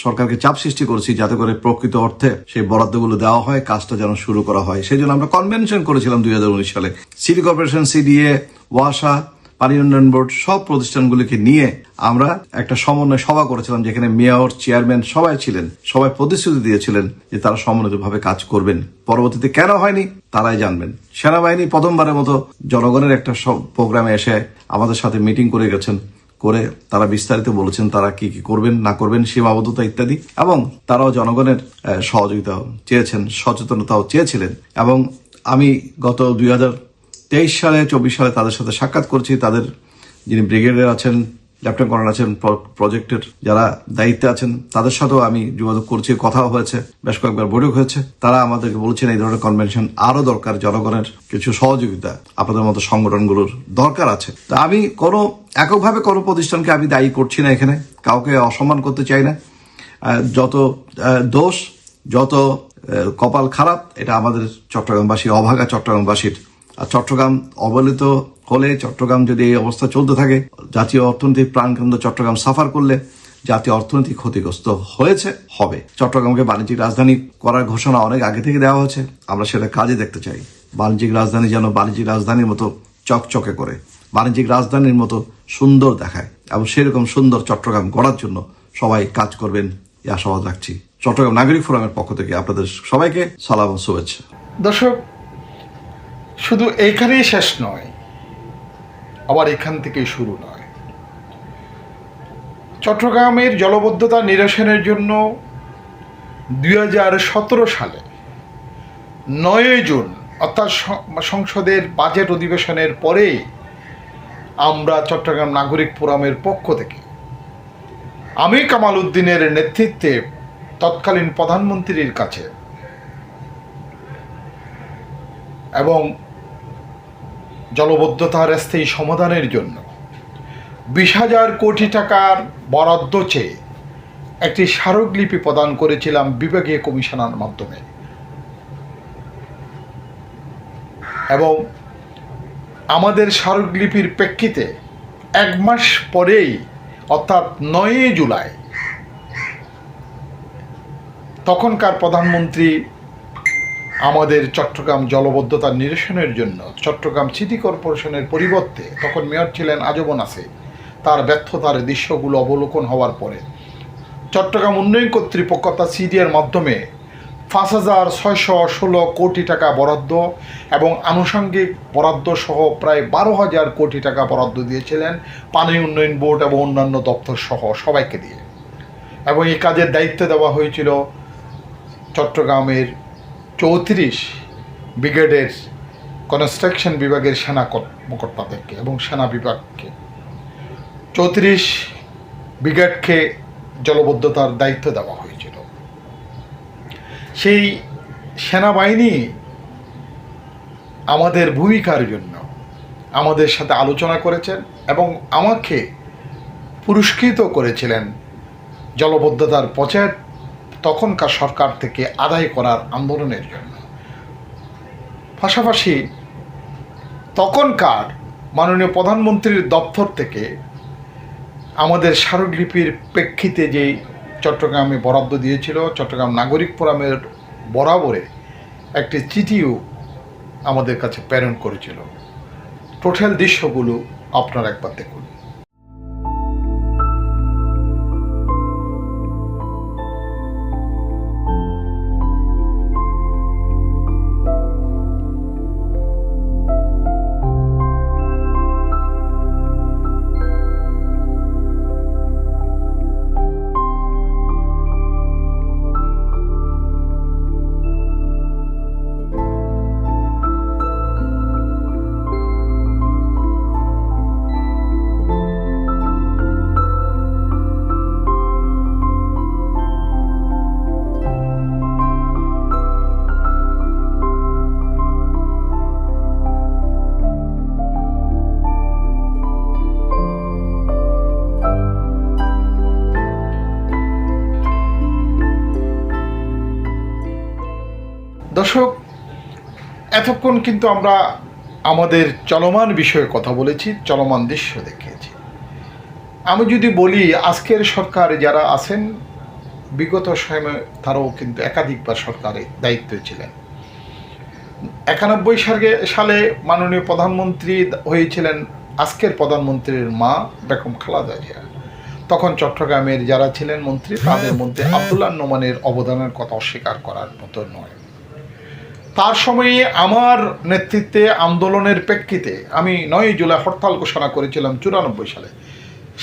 সরকারকে চাপ সৃষ্টি করেছি যাতে করে প্রকৃত অর্থে সেই বরাদ্দগুলো দেওয়া হয়, কাজটা যেন শুরু করা হয়। সেই জন্য আমরা কনভেনশন করেছিলাম 2019 সালে। সিটি কর্পোরেশন, সিডিএ, ওয়াসা, পানি উন্নয়ন বোর্ড সব প্রতিষ্ঠানগুলিকে নিয়ে আমরা একটা সমন্বয় সভা করেছিলাম, যেখানে মেয়র, চেয়ারম্যান সবাই ছিলেন, সবাই প্রতিশ্রুতি দিয়েছিলেন যে তারা সমন্বিতভাবে কাজ করবেন। পরবর্তীতে কেন হয়নি তারাই জানবেন। সেনাবাহিনী প্রথমবারের মতো জনগণের একটা প্রোগ্রামে এসে আমাদের সাথে মিটিং করে গেছেন, করে তারা বিস্তারিত বলেছেন তারা কি কি করবেন না করবেন, সীমাবদ্ধতা ইত্যাদি, এবং তারাও জনগণের সহযোগিতাও চেয়েছেন, সচেতনতাও চেয়েছিলেন। এবং আমি গত 2023 সালে 24 সালে তাদের সাথে সাক্ষাৎ করেছি। তাদের যিনি ব্রিগেডিয়ার আছেন, লেফটেন্যান্ট কর্নেল আছেন, প্রজেক্টের যারা দায়িত্বে আছেন, তাদের সাথেও আমি যোগাযোগ করছি, কথাও হয়েছে, বেশ কয়েকবার বৈঠক হয়েছে। তারা আমাদেরকে বলছেন এই ধরনের কনভেনশন আরো দরকার, জনগণের কিছু সহযোগিতা আপনাদের মতো সংগঠনগুলোর দরকার আছে। তা আমি কোনো এককভাবে কোনো প্রতিষ্ঠানকে আমি দায়ী করছি না, এখানে কাউকে অসম্মান করতে চাই না। যত দোষ, যত কপাল খারাপ, এটা আমাদের চট্টগ্রামবাসীর, অভাগা চট্টগ্রামবাসীর। আর চট্টগ্রাম অবহেলিত হলে, চট্টগ্রাম যদি এই অবস্থা চলতে থাকে, জাতীয় অর্থনৈতিক প্রাণকেন্দ্র চট্টগ্রাম সাফার করলে জাতীয় অর্থনীতি ক্ষতিগ্রস্ত হয়েছে, হবে। চট্টগ্রামকে বাণিজ্যিক রাজধানী করার ঘোষণা অনেক আগে থেকে দেওয়া হয়েছে, আমরা সেটা কাজে দেখতে চাই। বাণিজ্যিক রাজধানী যেন বাণিজ্যিক রাজধানীর মতো চকচকে করে, বাণিজ্যিক রাজধানীর মতো সুন্দর দেখায়, এবং সেরকম সুন্দর চট্টগ্রাম গড়ার জন্য সবাই কাজ করবেন এই আশাবাদ রাখছি। চট্টগ্রাম নাগরিক ফোরামের পক্ষ থেকে আপনাদের সবাইকে সালাম ও শুভেচ্ছা। দর্শক, শুধু এইখানেই শেষ নয়, আবার এখান থেকেই শুরু নয়। চট্টগ্রামের জলবদ্ধতা নিরসনের জন্য 2017 সালে 9 জুন, অর্থাৎ সংসদের বাজেট অধিবেশনের পরে, আমরা চট্টগ্রাম নাগরিক ফোরামের পক্ষ থেকে আমি কামাল উদ্দিনের নেতৃত্বে তৎকালীন প্রধানমন্ত্রীর কাছে এবং জলবদ্ধতার স্থায়ী সমাধানের জন্য 20,000 কোটি টাকার বরাদ্দ চেয়ে একটি স্মারকলিপি প্রদান করেছিলাম বিভাগীয় কমিশনার মাধ্যমে, এবং আমাদের স্মারকলিপির প্রেক্ষিতে 1 মাস পরেই অর্থাৎ 9 জুলাই তখনকার প্রধানমন্ত্রী আমাদের চট্টগ্রাম জলবদ্ধতা নিরসনের জন্য চট্টগ্রাম সিটি কর্পোরেশনের পরিবর্তে, তখন মেয়র ছিলেন আজীবন আছে, তার ব্যর্থতার দৃশ্যগুলো অবলোকন হওয়ার পরে চট্টগ্রাম উন্নয়ন কর্তৃপক্ষ তা সিডিএর মাধ্যমে 5,616 কোটি টাকা বরাদ্দ এবং আনুষঙ্গিক বরাদ্দ সহ প্রায় 12,000 কোটি টাকা বরাদ্দ দিয়েছিলেন পানি উন্নয়ন বোর্ড এবং অন্যান্য দপ্তর সহ সবাইকে দিয়ে, এবং এই কাজের দায়িত্ব দেওয়া হয়েছিল চট্টগ্রামের 34 ব্রিগেডের কনস্ট্রাকশন বিভাগের সেনা কর্মকর্তাদেরকে এবং সেনা বিভাগকে। 34 ব্রিগেডকে জলবদ্ধতার দায়িত্ব দেওয়া হয়েছিল। সেই সেনাবাহিনী আমাদের ভূমিকার জন্য আমাদের সাথে আলোচনা করেছেন এবং আমাকে পুরস্কৃত করেছিলেন জলবদ্ধতার প্রজেক্ট তখনকার সরকার থেকে আদায় করার আন্দোলনের জন্য। পাশাপাশি তখনকার মাননীয় প্রধানমন্ত্রীর দপ্তর থেকে আমাদের স্মারকলিপির প্রেক্ষিতে যে চট্টগ্রামে বরাদ্দ দিয়েছিল, চট্টগ্রাম নাগরিক ফোরামের বরাবরে একটি চিঠিও আমাদের কাছে প্রেরণ করেছিল। টোটাল দৃশ্যগুলো আপনারা একবার দেখুন। দর্শক, এতক্ষণ কিন্তু আমরা আমাদের চলমান বিষয়ে কথা বলেছি, চলমান দৃশ্য দেখিয়েছি। আমি যদি বলি আজকের সরকার যারা আছেন, বিগত সময়ে তারাও কিন্তু একাধিকবার সরকারের দায়িত্বে ছিলেন। 91 সালে মাননীয় প্রধানমন্ত্রী হয়েছিলেন আজকের প্রধানমন্ত্রীর মা বেগম খালেদা জিয়া। তখন চট্টগ্রামের যারা ছিলেন মন্ত্রী, তাদের মধ্যে আব্দুল্লাহ নোমানের অবদানের কথা অস্বীকার করার মতো নয়। তার সময়ে আমার নেতৃত্বে আন্দোলনের প্রেক্ষিতে আমি 9 জুলাই হরতাল ঘোষণা করেছিলাম 94 সালে।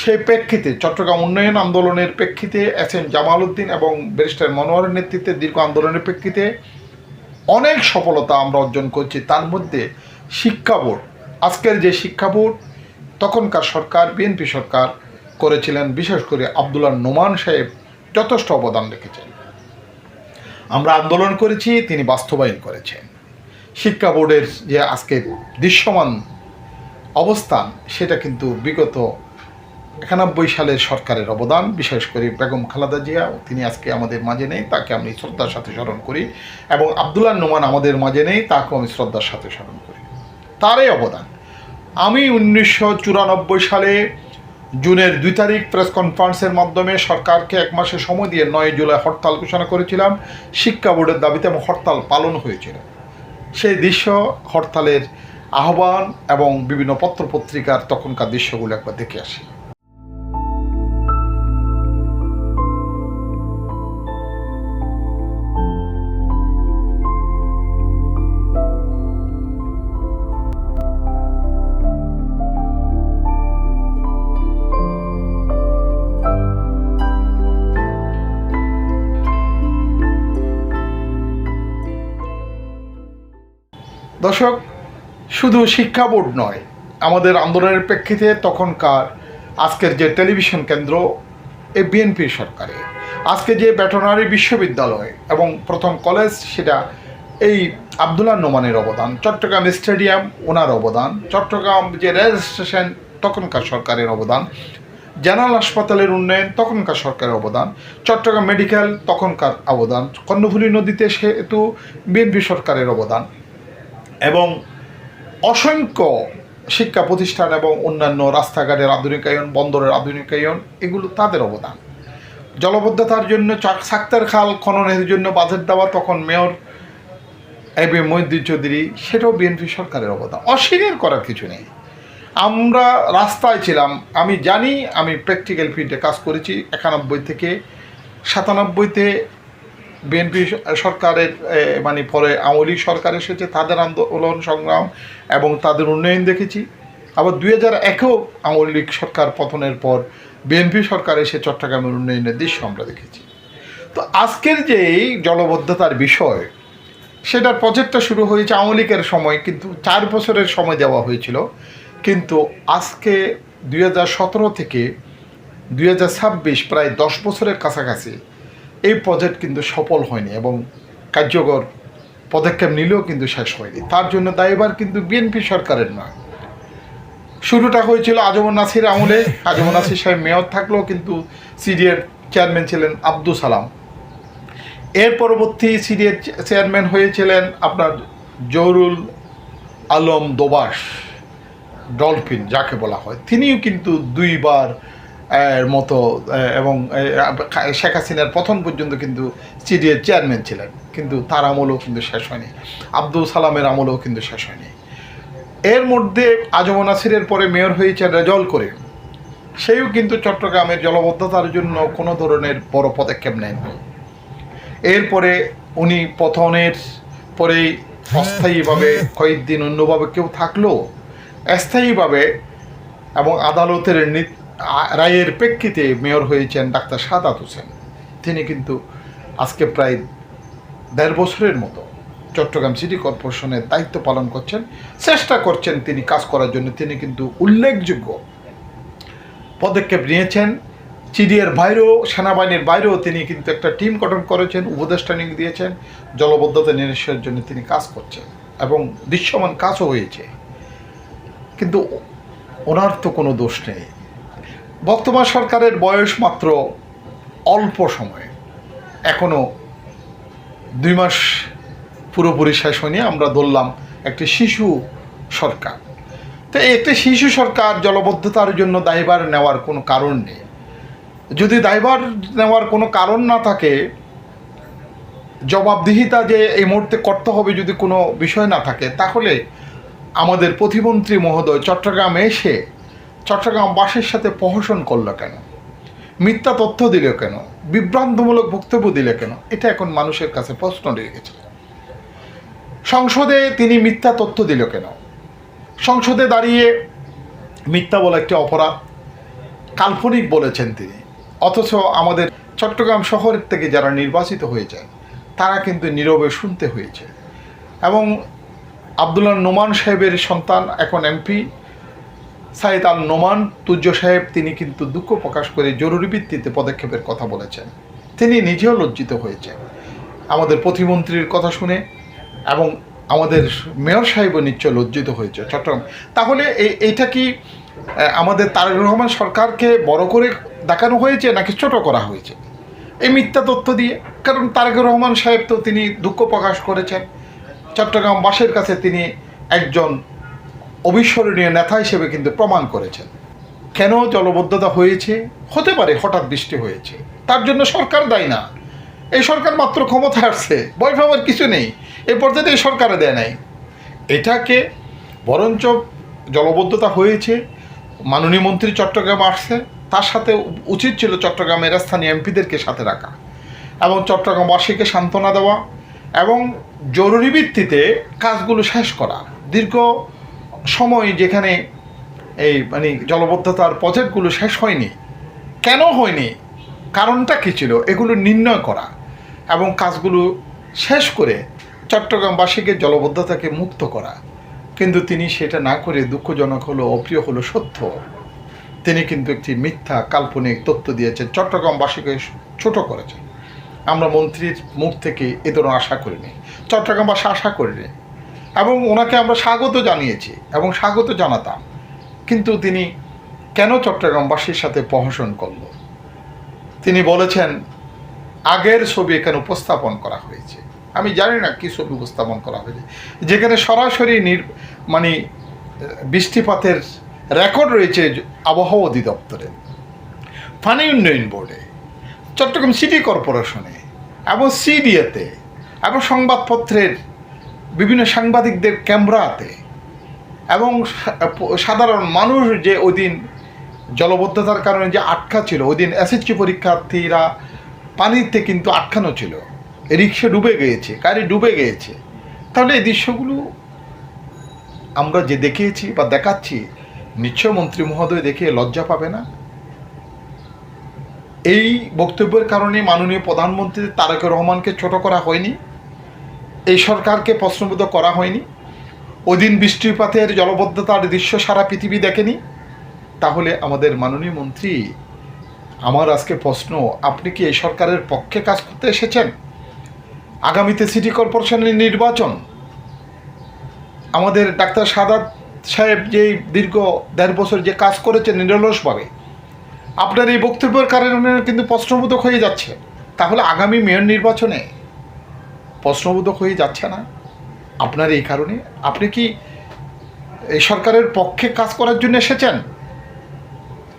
সেই প্রেক্ষিতে চট্টগ্রাম উন্নয়ন আন্দোলনের প্রেক্ষিতে এস.এম. জামাল উদ্দিন এবং ব্যারিস্টার মনোয়ারের নেতৃত্বে দীর্ঘ আন্দোলনের প্রেক্ষিতে অনেক সফলতা আমরা অর্জন করছি। তার মধ্যে শিক্ষা বোর্ড, আজকের যে শিক্ষা বোর্ড তখনকার সরকার বিএনপি সরকার করেছিলেন, বিশেষ করে আব্দুল্লাহ নোমান সাহেব যথেষ্ট অবদান রেখেছেন। আমরা আন্দোলন করেছি, তিনি বাস্তবায়ন করেছেন। শিক্ষা বোর্ডের যে আজকে দৃশ্যমান অবস্থান, সেটা কিন্তু বিগত 91 সালের সরকারের অবদান, বিশেষ করে বেগম খালেদা জিয়া, তিনি আজকে আমাদের মাঝে নেই, তাকে আমি শ্রদ্ধার সাথে স্মরণ করি, এবং আব্দুল্লাহ নোমান আমাদের মাঝে নেই, তাকেও আমি শ্রদ্ধার সাথে স্মরণ করি। তারই অবদান। আমি 1994 সালে জুনের 2 তারিখ প্রেস কনফারেন্সের মাধ্যমে সরকারকে 1 মাসের সময় দিয়ে 9 জুলাই হরতাল ঘোষণা করেছিলাম শিক্ষা বোর্ডের দাবিতে, এবং হরতাল পালন হয়েছিল। সেই দৃশ্য, হরতালের আহ্বান এবং বিভিন্ন পত্রপত্রিকার তখনকার দৃশ্যগুলো একবার দেখে আসি। দর্শক, শুধু শিক্ষা বোর্ড নয়, আমাদের আন্দোলনের প্রেক্ষিতে তখনকার আজকের যে টেলিভিশন কেন্দ্র, এ বিএনপির সরকারে, আজকে যে ভেটেরিনারি বিশ্ববিদ্যালয় এবং প্রথম কলেজ, সেটা এই আব্দুল্লাহ নোমানের অবদান। চট্টগ্রাম স্টেডিয়াম, ওনার অবদান। চট্টগ্রাম যে রেল স্টেশন, তখনকার সরকারের অবদান, জেনারেল হাসপাতালের উন্নয়ন তখনকার সরকারের অবদান, চট্টগ্রাম মেডিকেল তখনকার অবদান, কর্ণফুলী নদীতে সেতু বিএনপি সরকারের অবদান, এবং অসংখ্য শিক্ষা প্রতিষ্ঠান এবং অন্যান্য রাস্তাঘাটের আধুনিকায়ন, বন্দরের আধুনিকায়ন, এগুলো তাদের অবদান। জলবদ্ধতার জন্য সাক্তার খাল খননের জন্য বাজেট দেওয়া তখন মেয়র এবি মহিউদ্দিন চৌধুরী, সেটাও বিএনপি সরকারের অবদান। অস্বীকার করার কিছু নেই। আমরা রাস্তায় ছিলাম, আমি জানি, আমি প্র্যাকটিক্যাল ফিল্ডে কাজ করেছি 91 থেকে 97-তে বিএনপি সরকারের মানে পরে আওয়ামী লীগ সরকার এসেছে, তাদের আন্দোলন সংগ্রাম এবং তাদের উন্নয়ন দেখেছি। আবার 2001-এও আওয়ামী লীগ সরকার পতনের পর বিএনপি সরকার এসে চট্টগ্রামের উন্নয়নের দৃশ্য আমরা দেখেছি। তো আজকের যে জলবদ্ধতার বিষয়, সেটার প্রজেক্টটা শুরু হয়েছে আওয়ামী লীগের সময়, কিন্তু 4 বছরের সময় দেওয়া হয়েছিল। কিন্তু আজকে 2017 থেকে 2026 প্রায় 10 বছরের কাছাকাছি এই প্রজেক্ট কিন্তু সফল হয়নি এবং কার্যকর পদক্ষেপ নিলেও কিন্তু শেষ হয়নি। তার জন্য দায়ভার কিন্তু বিএনপি সরকারের নয়। শুরুটা হয়েছিল আজমন নাসির আমলে। আজমন নাসির সাহেব মেয়র থাকলেও কিন্তু সিডিএর চেয়ারম্যান ছিলেন আব্দুল সালাম। এর পরবর্তী সিডিএর চেয়ারম্যান হয়েছিলেন আপনার জহুরুল আলম দোবাস, ডলফিন যাকে বলা হয়। তিনিও কিন্তু 2 বার মতো এবং শেখ হাসিনার প্রথম পর্যন্ত কিন্তু সিডিএর চেয়ারম্যান ছিলেন, কিন্তু তার আমলেও কিন্তু শেষ হয়নি। আব্দুল সালামের আমলেও কিন্তু শেষ হয়নি। এর মধ্যে আজম নাসিরের পরে মেয়র হয়েছে রেজল করিম, সেও কিন্তু চট্টগ্রামের জলবদ্ধতার জন্য কোনো ধরনের বড় পদক্ষেপ নেননি। এরপরে উনি পতনের পরেই অস্থায়ীভাবে কয়েকদিন অন্যভাবে কেউ থাকলেও স্থায়ীভাবে এবং আদালতের রায়ের প্রেক্ষিতে মেয়র হয়েছেন ডাক্তার সাদাত হোসেন। তিনি কিন্তু আজকে প্রায় 1.5 বছরের মতো চট্টগ্রাম সিটি কর্পোরেশনের দায়িত্ব পালন করছেন, চেষ্টা করছেন তিনি কাজ করার জন্য। তিনি কিন্তু উল্লেখযোগ্য পদক্ষেপ নিয়েছেন। সিডিএর বাইরেও, সেনাবাহিনীর বাইরেও তিনি কিন্তু একটা টিম গঠন করেছেন, উপদেষ্টা নিয়োগ দিয়েছেন, জলবদ্ধতা নিরসনের জন্য তিনি কাজ করছেন এবং দৃশ্যমান কাজও হয়েছে। কিন্তু ওনার তো কোনো দোষ নেই। বর্তমান সরকারের বয়স মাত্র অল্প সময়, এখনও 2 মাস পুরোপুরি শেষ হয়নি। আমরা ধরলাম একটি শিশু সরকার। তো একটি শিশু সরকার জলবদ্ধতার জন্য দায়ভার নেওয়ার কোনো কারণ নেই। যদি দায়ভার নেওয়ার কোনো কারণ না থাকে, জবাবদিহিতা যে এই মুহূর্তে করতে হবে যদি কোনো বিষয় না থাকে, তাহলে আমাদের প্রতিমন্ত্রী মহোদয় চট্টগ্রামে এসে চট্টগ্রামবাসীর সাথে প্রহসন করলো কেন? মিথ্যা তথ্য দিল কেন? বিভ্রান্তমূলক বক্তব্য দিলে কেন? এটা এখন মানুষের কাছে প্রশ্ন রয়ে গেছে। সংসদে তিনি মিথ্যা তথ্য দিল কেন? সংসদে দাঁড়িয়ে মিথ্যা বলা একটি অপরাধ, কাল্পনিক বলেছেন তিনি। অথচ আমাদের চট্টগ্রাম শহরের থেকে যারা নির্বাচিত হয়েছে তারা কিন্তু নীরবে শুনতে হয়েছে। এবং আব্দুল্লাহ নোমান সাহেবের সন্তান এখন এমপি সাইদ আল নোমান তুজ্জ সাহেব, তিনি কিন্তু দুঃখ প্রকাশ করে জরুরি ভিত্তিতে পদক্ষেপের কথা বলেছেন। তিনি নিজেও লজ্জিত হয়েছেন আমাদের প্রতিমন্ত্রীর কথা শুনে, এবং আমাদের মেয়র সাহেবও নিশ্চয় লজ্জিত হয়েছে চট্টগ্রাম। তাহলে এইটা কি আমাদের তারেক রহমান সরকারকে বড় করে দেখানো হয়েছে নাকি ছোট করা হয়েছে এই মিথ্যা তথ্য দিয়ে? কারণ তারেক রহমান সাহেব তো তিনি দুঃখ প্রকাশ করেছেন, চট্টগ্রামবাসীর কাছে তিনি একজন অবিস্মরণীয় নেতা হিসেবে কিন্তু প্রমাণ করেছেন। কেন জলবদ্ধতা হয়েছে? হতে পারে হঠাৎ বৃষ্টি হয়েছে, তার জন্য সরকার দায়ী না। এই সরকার মাত্র ক্ষমতা আসছে, ভয় পাওয়ার কিছু নেই। এই পর্যায়ে এই সরকারে দেয় নাই এটাকে, বরঞ্চ জলবদ্ধতা হয়েছে, মাননীয় মন্ত্রী চট্টগ্রামে আসছে, তার সাথে উচিত ছিল চট্টগ্রামের স্থানীয় এমপিদেরকে সাথে রাখা এবং চট্টগ্রামবাসীকে সান্ত্বনা দেওয়া এবং জরুরি ভিত্তিতে কাজগুলো শেষ করা। দীর্ঘ সময় যেখানে এই মানে জলবদ্ধতার প্রজেক্টগুলো শেষ হয়নি, কেন হয়নি, কারণটা কী ছিল, এগুলো নির্ণয় করা এবং কাজগুলো শেষ করে চট্টগ্রামবাসীকে জলবদ্ধতাকে মুক্ত করা। কিন্তু তিনি সেটা না করে, দুঃখজনক হলো, অপ্রিয় হলো সত্য, তিনি কিন্তু একটি মিথ্যা কাল্পনিক তথ্য দিয়েছেন, চট্টগ্রামবাসীকে ছোট করেছেন। আমরা মন্ত্রীর মুখ থেকে এ ধরনের আশা করিনি, চট্টগ্রামবাসী আশা করিনি, এবং ওনাকে আমরা স্বাগত জানিয়েছি এবং স্বাগত জানাতাম। কিন্তু তিনি কেন চট্টগ্রামবাসীর সাথে প্রহসন করল? তিনি বলেছেন আগের ছবি এখানে উপস্থাপন করা হয়েছে। আমি জানি না কী ছবি উপস্থাপন করা হয়েছে, যেখানে সরাসরি মানে বৃষ্টিপাতের রেকর্ড রয়েছে আবহাওয়া অধিদপ্তরে, পানি উন্নয়ন বোর্ডে, চট্টগ্রাম সিটি কর্পোরেশনে এবং সিডিএতে এবং সংবাদপত্রের বিভিন্ন সাংবাদিকদের ক্যামেরাতে, এবং সাধারণ মানুষ যে ওই দিন জলবদ্ধতার কারণে যে আটকা ছিল, ওই দিন এসএসসি পরীক্ষার্থীরা পানিতে কিন্তু আটকানো ছিল, রিক্সা ডুবে গিয়েছে, গাড়ি ডুবে গিয়েছে। তাহলে এই দৃশ্যগুলো আমরা যে দেখিয়েছি বা দেখাচ্ছি, নিশ্চয় মন্ত্রী মহোদয় দেখে লজ্জা পাবে না? এই বক্তব্যের কারণে মাননীয় প্রধানমন্ত্রী তারেক রহমানকে ছোট করা হয়নি, এই সরকারকে প্রশ্নবোধ করা হয়নি। ওই দিন বৃষ্টিপাতের জলবদ্ধতার দৃশ্য সারা পৃথিবী দেখেনি। তাহলে আমাদের মাননীয় মন্ত্রী, আমার আজকে প্রশ্ন, আপনি কি এই সরকারের পক্ষে কাজ করতে এসেছেন? আগামীতে সিটি কর্পোরেশনের নির্বাচন, আমাদের ডাক্তার সাদাত সাহেব যে দীর্ঘ 1.5 বছর যে কাজ করেছেন নিরলসভাবে, আপনার এই বক্তব্যের কারণে কিন্তু প্রশ্নবোধক হয়ে যাচ্ছে। তাহলে আগামী মেয়র নির্বাচনে প্রশ্নবোধক হয়ে যাচ্ছে না আপনার এই কারণে? আপনি কি এই সরকারের পক্ষে কাজ করার জন্য এসেছেন?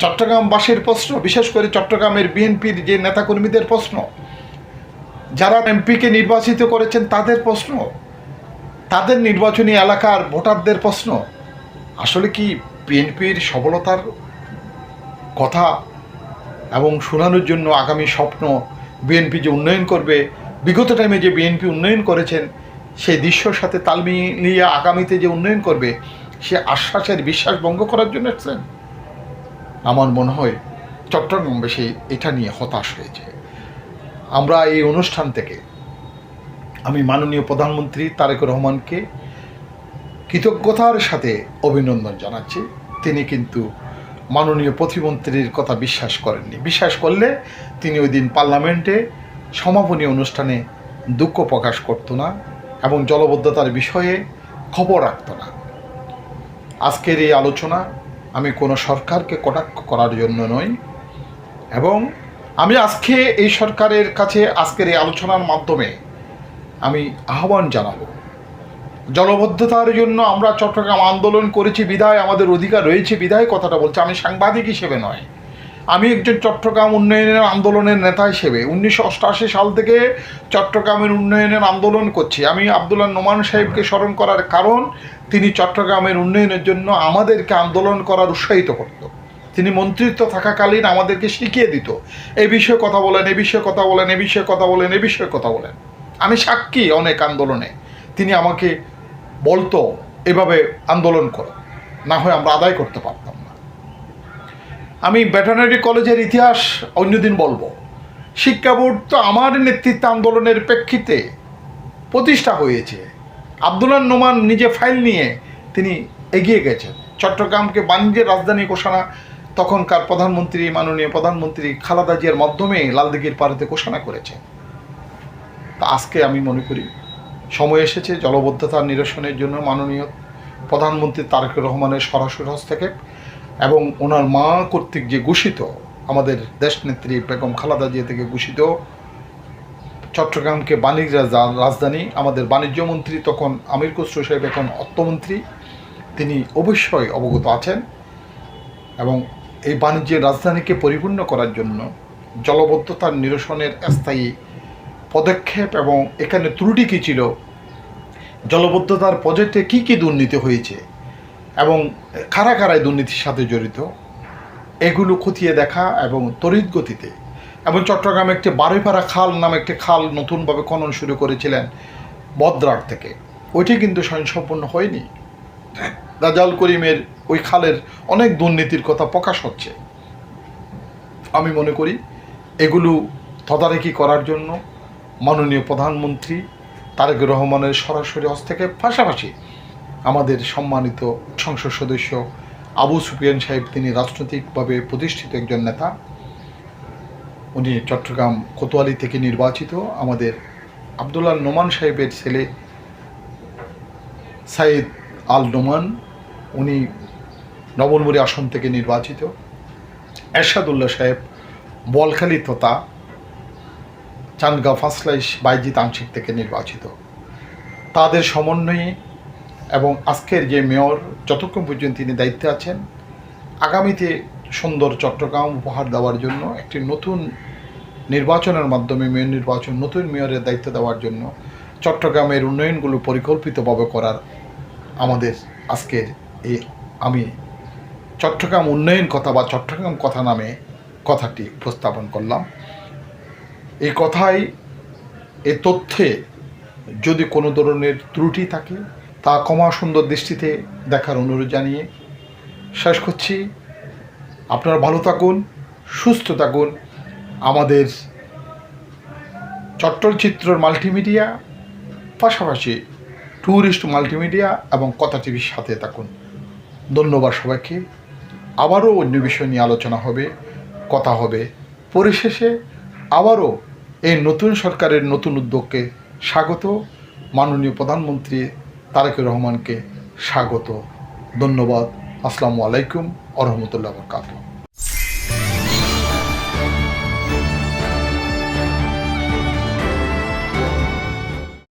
চট্টগ্রামবাসীর প্রশ্ন, বিশেষ করে চট্টগ্রামের বিএনপির যে নেতাকর্মীদের প্রশ্ন, যারা এমপিকে নির্বাচিত করেছেন তাদের প্রশ্ন, তাদের নির্বাচনী এলাকার ভোটারদের প্রশ্ন, আসলে কি বিএনপির সফলতার কথা এবং শোনানোর জন্য আগামী স্বপ্ন, বিএনপি যে উন্নয়ন করবে, বিগত টাইমে যে বিএনপি উন্নয়ন করেছেন সেই দৃশ্যর সাথে তাল মিলিয়ে আগামীতে যে উন্নয়ন করবে সে আশ্বাসের বিশ্বাস ভঙ্গ করার জন্য এসেছেন? আমার মনে হয় চট্টগ্রামবাসী এটা নিয়ে হতাশ হয়েছে। আমরা এই অনুষ্ঠান থেকে আমি মাননীয় প্রধানমন্ত্রী তারেক রহমানকে কৃতজ্ঞতার সাথে অভিনন্দন জানাচ্ছি। তিনি কিন্তু মাননীয় প্রতিমন্ত্রীর কথা বিশ্বাস করেননি। বিশ্বাস করলে তিনি ওই দিন পার্লামেন্টে সমাপনী অনুষ্ঠানে দুঃখ প্রকাশ করতো না এবং জলবদ্ধতার বিষয়ে খবর রাখতো না। আজকের এই আলোচনা আমি কোনো সরকারকে কটাক্ষ করার জন্য নয়, এবং আমি আজকে এই সরকারের কাছে আজকের এই আলোচনার মাধ্যমে আমি আহ্বান জানাবো, জলবদ্ধতার জন্য আমরা চট্টগ্রাম আন্দোলন করেছি বিধায় আমাদের অধিকার রয়েছে বিধায় কথাটা বলছি। আমি সাংবাদিক হিসেবে নয়, আমি একজন চট্টগ্রাম উন্নয়নের আন্দোলনের নেতা হিসেবে 1988 সাল থেকে চট্টগ্রামের উন্নয়নের আন্দোলন করছি। আমি আব্দুল্লাহ নোমান সাহেবকে স্মরণ করার কারণ, তিনি চট্টগ্রামের উন্নয়নের জন্য আমাদেরকে আন্দোলন করার উৎসাহিত করত। তিনি মন্ত্রিত্ব থাকাকালীন আমাদেরকে শিখিয়ে দিত, এই বিষয়ে কথা বলেন, এ বিষয়ে কথা বলেন, এ বিষয়ে কথা বলেন, এ বিষয়ে কথা বলেন। আমি সাক্ষী অনেক আন্দোলনে তিনি আমাকে বলতো এভাবে আন্দোলন করো, না হয় আমরা আদায় করতে পারতাম না। আমি ভেটেরিনারি কলেজের ইতিহাস অন্যদিন বলবো। শিক্ষা বোর্ড তো আমার নেতৃত্বে আন্দোলনের প্রেক্ষিতে প্রতিষ্ঠা হয়েছে। আব্দুল্লাহ নোমান নিজে ফাইল নিয়ে তিনি এগিয়ে গেছেন। চট্টগ্রামকে বাণিজ্যের রাজধানী ঘোষণা তখনকার প্রধানমন্ত্রী, মাননীয় প্রধানমন্ত্রী খালেদা জিয়ার মাধ্যমে লালদিঘির পাড়েতে ঘোষণা করেছেন। তা আজকে আমি মনে করি সময় এসেছে জলবদ্ধতা নিরসনের জন্য মাননীয় প্রধানমন্ত্রী তারেক রহমানের সরাসরি হস্তক্ষেপ এবং ওনার মা কর্তৃক যে ঘোষিত, আমাদের দেশনেত্রী বেগম খালেদা জিয়া থেকে ঘোষিত চট্টগ্রামকে বাণিজ্য রাজধানী, আমাদের বাণিজ্য মন্ত্রী তখন আমির খসরু সাহেব, এখন অর্থমন্ত্রী, তিনি অবশ্যই অবগত আছেন এবং এই বাণিজ্যের রাজধানীকে পরিপূর্ণ করার জন্য জলবদ্ধতার নিরসনের স্থায়ী পদক্ষেপ এবং এখানে ত্রুটি কী ছিল, জলবদ্ধতার প্রজেক্টে কী কী দুর্নীতি হয়েছে এবং কারা কারায় দুর্নীতির সাথে জড়িত, এগুলো খতিয়ে দেখা এবং তড়িৎ গতিতে, এবং চট্টগ্রামে একটি বারুইপাড়া খাল নামে একটি খাল নতুনভাবে খনন শুরু করেছিলেন বদ্রার থেকে, ওইটি কিন্তু স্বয়ংসম্পূর্ণ হয়নি। রাজাউল করিমের ওই খালের অনেক দুর্নীতির কথা প্রকাশ হচ্ছে। আমি মনে করি এগুলো তদারকি করার জন্য মাননীয় প্রধানমন্ত্রী তারেক রহমানের সরাসরি হস্তক্ষেপ, পাশাপাশি আমাদের সম্মানিত সংসদ সদস্য আবু সুফিয়ান সাহেব, তিনি রাজনৈতিকভাবে প্রতিষ্ঠিত একজন নেতা, উনি চট্টগ্রাম কোতোয়ালি থেকে নির্বাচিত। আমাদের আব্দুল্লাহ নোমান সাহেবের ছেলে সাইদ আল নোমান, উনি নবলমুড়ি আসন থেকে নির্বাচিত। এরশাদুল্লাহ সাহেব বলখালী তথা চান্দগাঁও ফাঁসলাইশ বাইজিৎ আংশিক থেকে নির্বাচিত। তাদের সমন্বয়ে এবং আজকের যে মেয়র যতক্ষণ পর্যন্ত তিনি দায়িত্বে আছেন, আগামীতে সুন্দর চট্টগ্রাম উপহার দেওয়ার জন্য একটি নতুন নির্বাচনের মাধ্যমে মেয়র নির্বাচন, নতুন মেয়রের দায়িত্ব দেওয়ার জন্য চট্টগ্রামের উন্নয়নগুলো পরিকল্পিতভাবে করার আমাদের আজকের এই আমি চট্টগ্রাম উন্নয়ন কথা বা চট্টগ্রাম কথা নামে কথাটি উপস্থাপন করলাম। এই কথাই এ তথ্যে যদি কোনো ধরনের ত্রুটি থাকে তা ক্ষমা সুন্দর দৃষ্টিতে দেখার অনুরোধ জানিয়ে শেষ করছি। আপনারা ভালো থাকুন, সুস্থ থাকুন। আমাদের চট্টচিত্রর মাল্টিমিডিয়া পাশাপাশি ট্যুরিস্ট মাল্টিমিডিয়া এবং কথা টিভির সাথে থাকুন। ধন্যবাদ সবাইকে। আবারও অন্য বিষয় নিয়ে আলোচনা হবে, কথা হবে। পরিশেষে আবারও এই নতুন সরকারের নতুন উদ্যোগকে স্বাগত, মাননীয় প্রধানমন্ত্রী তারেক রহমানকে স্বাগত। ধন্যবাদ। আসসালামু আলাইকুম ওয়া রাহমাতুল্লাহি ওয়া বারাকাতুহু।